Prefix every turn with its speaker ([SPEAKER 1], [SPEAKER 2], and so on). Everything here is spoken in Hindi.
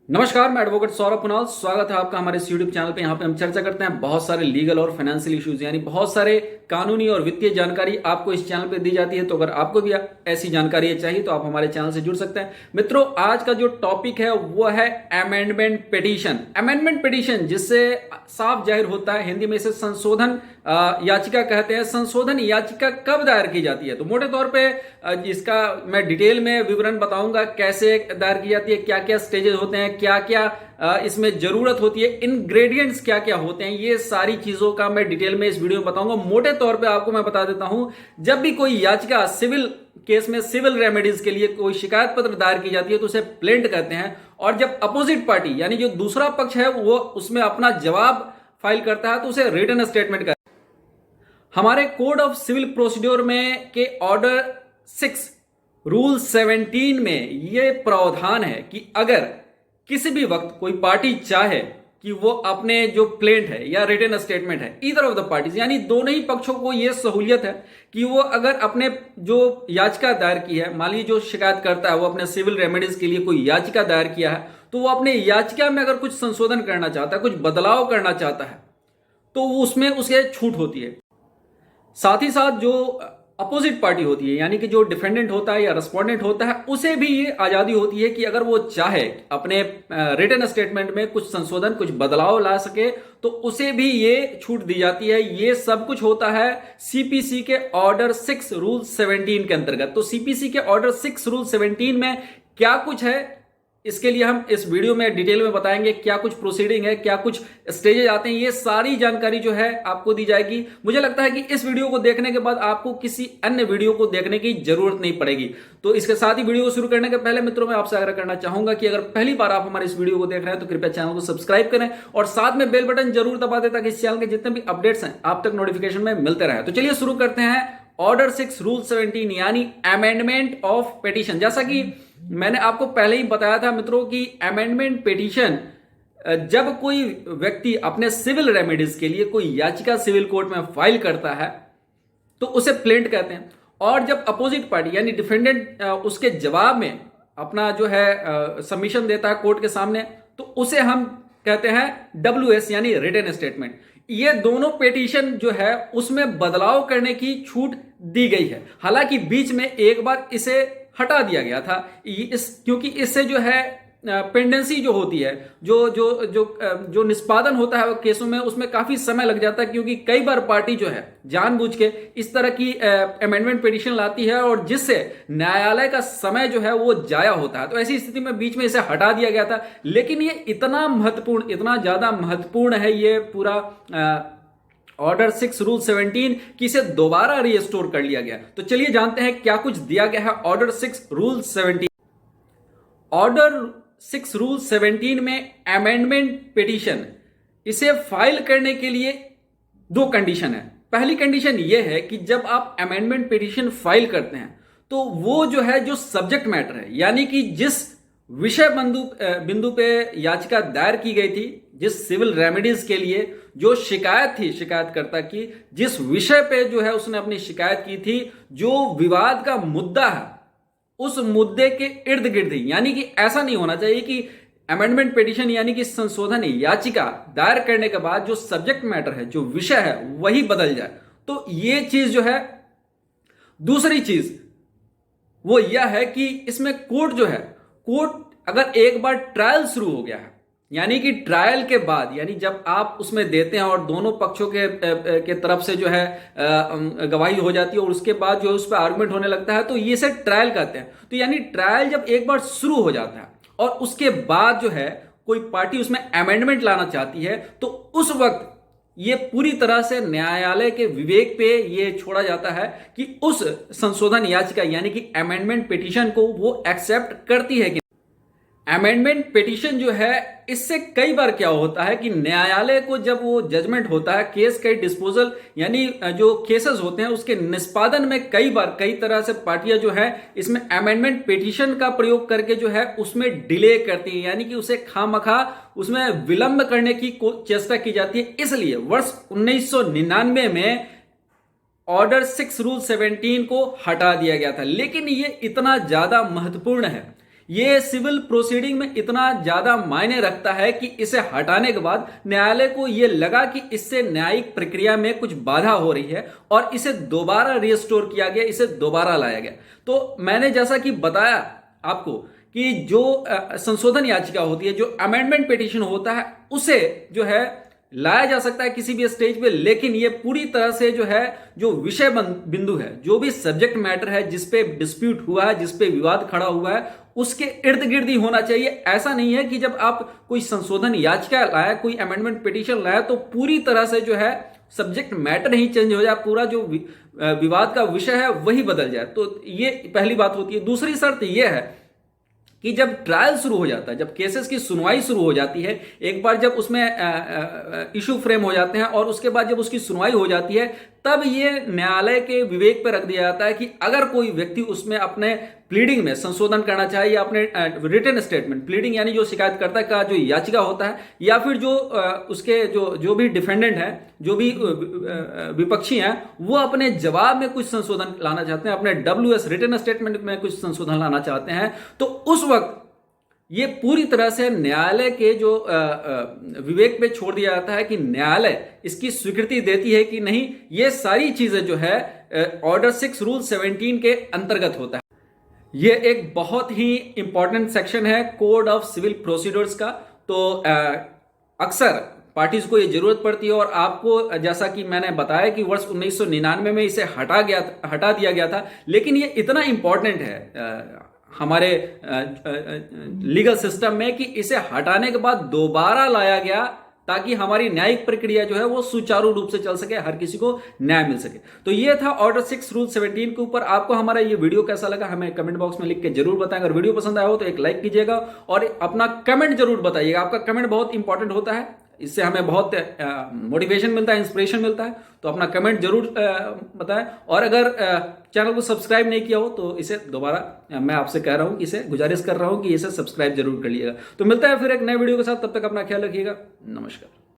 [SPEAKER 1] नमस्कार, मैं एडवोकेट सौरभ कुणाल। स्वागत है आपका हमारे इस यूट्यूब चैनल पे। यहाँ पे हम चर्चा करते हैं बहुत सारे लीगल और फाइनेंशियल इश्यूज, यानी बहुत सारे कानूनी और वित्तीय जानकारी आपको इस चैनल पे दी जाती है। तो अगर आपको भी ऐसी जानकारी चाहिए तो आप हमारे चैनल से जुड़ सकते हैं। मित्रों, आज का जो टॉपिक है वो है अमेंडमेंट पिटीशन। अमेंडमेंट पिटीशन जिससे साफ जाहिर होता है, हिंदी में इसे संशोधन याचिका कहते हैं। संशोधन याचिका कब दायर की जाती है? तो मोटे तौर पे इसका मैं डिटेल में विवरण बताऊंगा, कैसे दायर की जाती है, क्या क्या स्टेजेस होते हैं, क्या क्या इसमें जरूरत होती है, इंग्रेडिएंट्स क्या क्या होते हैं, ये सारी चीजों का मैं डिटेल में इस वीडियो में बताऊंगा। मोटे तौर पे आपको मैं बता देता हूं, जब भी कोई याचिका सिविल केस में सिविल रेमेडीज के लिए कोई शिकायत पत्र दायर की जाती है तो उसे प्लेंट कहते हैं। और जब अपोजिट पार्टी यानी जो दूसरा पक्ष है वो उसमें अपना जवाब फाइल करता है तो उसे रिटन स्टेटमेंट कहते हैं। हमारे कोड ऑफ सिविल प्रोसीड्योर में के ऑर्डर 6 रूल 17 में यह प्रावधान है कि अगर किसी भी वक्त कोई पार्टी चाहे कि वो अपने जो प्लेंट है या रिटन स्टेटमेंट है, ईदर ऑफ द पार्टीज, यानी दोनों ही पक्षों को यह सहूलियत है कि वो अगर अपने जो याचिका दायर की है, मान लीजिए जो शिकायत करता है वो अपने सिविल रेमेडीज के लिए कोई याचिका दायर किया है, तो वो अपने याचिका में अगर कुछ संशोधन करना चाहता है, कुछ बदलाव करना चाहता है, तो उसमें उसे छूट होती है। साथ ही साथ जो अपोजिट पार्टी होती है, यानी कि जो डिफेंडेंट होता है या रेस्पोंडेंट होता है, उसे भी ये आजादी होती है कि अगर वो चाहे अपने रिटन स्टेटमेंट में कुछ संशोधन, कुछ बदलाव ला सके, तो उसे भी ये छूट दी जाती है। ये सब कुछ होता है सीपीसी के ऑर्डर 6 रूल 17 के अंतर्गत। तो सीपीसी के ऑर्डर 6 रूल 17 में क्या कुछ है, इसके लिए हम इस वीडियो में डिटेल में बताएंगे। क्या कुछ प्रोसीडिंग है, क्या कुछ स्टेजेस आते हैं, ये सारी जानकारी जो है आपको दी जाएगी। मुझे लगता है कि इस वीडियो को देखने के बाद आपको किसी अन्य वीडियो को देखने की जरूरत नहीं पड़ेगी। तो इसके साथ ही वीडियो को शुरू करने के पहले मित्रों, मैं आपसे आग्रह करना चाहूंगा कि अगर पहली बार आप हमारे इस वीडियो को देख रहे हैं तो कृपया चैनल को सब्सक्राइब करें और साथ में बेल बटन जरूर दबा दें ताकि इस चैनल के जितने भी अपडेट्स हैं आप तक नोटिफिकेशन में मिलते रहे। तो चलिए शुरू करते हैं ऑर्डर 6 रूल 17 यानी अमेंडमेंट ऑफ पिटीशन। जैसा कि मैंने आपको पहले ही बताया था मित्रों कि अमेंडमेंट पिटीशन, जब कोई व्यक्ति अपने सिविल रेमेडीज के लिए कोई याचिका सिविल कोर्ट में फाइल करता है तो उसे प्लेंट कहते हैं। और जब अपोजिट पार्टी यानी डिफेंडेंट उसके जवाब में अपना जो है सबमिशन देता है कोर्ट के सामने, तो उसे हम कहते हैं WS यानी रिटन स्टेटमेंट। ये दोनों पिटीशन जो है उसमें बदलाव करने की छूट दी गई है। हालांकि बीच में एक बार इसे हटा दिया गया था, क्योंकि इससे जो है पेंडेंसी जो होती है, जो जो जो जो निष्पादन होता है केसों में, उसमें काफी समय लग जाता है, क्योंकि कई बार पार्टी जो है जानबूझ के इस तरह की अमेंडमेंट पिटीशन लाती है और जिससे न्यायालय का समय जो है वो जाया होता है। तो ऐसी स्थिति में बीच में इसे हटा दिया गया था। लेकिन ये इतना महत्वपूर्ण, इतना ज्यादा महत्वपूर्ण है ये पूरा ऑर्डर 6 रूल 17 कि इसे दोबारा रीस्टोर कर लिया गया। तो चलिए जानते हैं क्या कुछ दिया गया है ऑर्डर 6 रूल 17। ऑर्डर 6 रूल 17 में अमेंडमेंट पिटीशन, इसे फाइल करने के लिए 2 कंडीशन है। पहली कंडीशन यह है कि जब आप अमेंडमेंट पिटीशन फाइल करते हैं तो वो जो है, जो सब्जेक्ट मैटर है, यानी कि जिस विषय बिंदु पे याचिका दायर की गई थी, जिस सिविल रेमेडीज के लिए जो शिकायत थी शिकायतकर्ता की, जिस विषय पे जो है उसने अपनी शिकायत की थी, जो विवाद का मुद्दा है, उस मुद्दे के इर्द गिर्द ही, यानी कि ऐसा नहीं होना चाहिए कि अमेंडमेंट पिटीशन यानी कि संशोधन याचिका दायर करने के बाद जो सब्जेक्ट मैटर है, जो विषय है, वही बदल जाए। तो ये चीज जो है। दूसरी चीज वो यह है कि इसमें कोर्ट जो है, कोर्ट अगर एक बार ट्रायल शुरू हो गया है, यानी कि ट्रायल के बाद, यानी जब आप उसमें देते हैं और दोनों पक्षों के तरफ से जो है गवाही हो जाती है और उसके बाद जो है उस पर आर्गुमेंट होने लगता है, तो ये इसे ट्रायल कहते हैं। तो यानी ट्रायल जब एक बार शुरू हो जाता है और उसके बाद जो है कोई पार्टी उसमें अमेंडमेंट लाना चाहती है, तो उस वक्त ये पूरी तरह से न्यायालय के विवेक पे ये छोड़ा जाता है कि उस संशोधन याचिका यानी कि अमेंडमेंट पिटीशन को वो एक्सेप्ट करती है कि अमेंडमेंट पिटीशन जो है, इससे कई बार क्या होता है कि न्यायालय को जब वो जजमेंट होता है, केस के डिस्पोजल यानी जो केसेस होते हैं उसके निष्पादन में कई बार कई तरह से पार्टियां जो है इसमें अमेंडमेंट पिटीशन का प्रयोग करके जो है उसमें डिले करती है, यानी कि उसे खामखा उसमें विलंब करने की चेष्टा की जाती है। इसलिए वर्ष 1999 में ऑर्डर 6 रूल 17 को हटा दिया गया था। लेकिन ये इतना ज्यादा महत्वपूर्ण है, ये सिविल प्रोसीडिंग में इतना ज्यादा मायने रखता है कि इसे हटाने के बाद न्यायालय को यह लगा कि इससे न्यायिक प्रक्रिया में कुछ बाधा हो रही है और इसे दोबारा रिस्टोर किया गया, इसे दोबारा लाया गया। तो मैंने जैसा कि बताया आपको कि जो संशोधन याचिका होती है, जो अमेंडमेंट पिटीशन होता है, उसे जो है लाया जा सकता है किसी भी स्टेज पे, लेकिन ये पूरी तरह से जो है, जो विषय बिंदु है, जो भी सब्जेक्ट मैटर है, जिस पे डिस्प्यूट हुआ है, जिस पे विवाद खड़ा हुआ है, उसके इर्द गिर्द ही होना चाहिए। ऐसा नहीं है कि जब आप कोई संशोधन याचिका लाया, कोई अमेंडमेंट पिटीशन लाया, तो पूरी तरह से जो है सब्जेक्ट मैटर ही चेंज हो जाए, पूरा जो विवाद का विषय है वही बदल जाए। तो ये पहली बात होती है। दूसरी शर्त यह है कि जब ट्रायल शुरू हो जाता है, जब केसेस की सुनवाई शुरू हो जाती है, एक बार जब उसमें इशू फ्रेम हो जाते हैं और उसके बाद जब उसकी सुनवाई हो जाती है, तब ये न्यायालय के विवेक पर रख दिया जाता है कि अगर कोई व्यक्ति उसमें अपने प्लीडिंग में संशोधन करना चाहे या अपने रिटन स्टेटमेंट, प्लीडिंग यानी जो शिकायतकर्ता का जो याचिका होता है, या फिर जो उसके जो भी डिफेंडेंट है, जो भी विपक्षी हैं, वो अपने जवाब में कुछ संशोधन लाना चाहते हैं, अपने WS रिटन स्टेटमेंट में कुछ संशोधन लाना चाहते हैं, तो उस वक्त ये पूरी तरह से न्यायालय के जो विवेक पे छोड़ दिया जाता है कि न्यायालय इसकी स्वीकृति देती है कि नहीं, ये सारी चीजें जो है ऑर्डर 6 रूल 17 के अंतर्गत होता है। ये एक बहुत ही इंपॉर्टेंट सेक्शन है कोड ऑफ सिविल प्रोसीड्यूर्स का। तो अक्सर पार्टीज को ये जरूरत पड़ती है, और आपको जैसा कि मैंने बताया कि वर्ष 1999 में इसे हटा दिया गया था, लेकिन ये इतना इंपॉर्टेंट है हमारे लीगल सिस्टम में कि इसे हटाने के बाद दोबारा लाया गया, ताकि हमारी न्यायिक प्रक्रिया जो है वो सुचारू रूप से चल सके, हर किसी को न्याय मिल सके। तो ये था ऑर्डर 6 रूल 17 के ऊपर। आपको हमारा ये वीडियो कैसा लगा हमें कमेंट बॉक्स में लिख के जरूर बताएं। अगर वीडियो पसंद आया हो तो एक लाइक कीजिएगा और अपना कमेंट जरूर बताइएगा। आपका कमेंट बहुत इंपॉर्टेंट होता है, इससे हमें बहुत मोटिवेशन मिलता है, इंस्पिरेशन मिलता है। तो अपना कमेंट जरूर बताएं, और अगर चैनल को सब्सक्राइब नहीं किया हो तो इसे दोबारा मैं आपसे कह रहा हूं कि इसे गुजारिश कर रहा हूं कि इसे सब्सक्राइब जरूर कर लीजिएगा। तो मिलता है फिर एक नए वीडियो के साथ, तब तक अपना ख्याल रखिएगा। नमस्कार।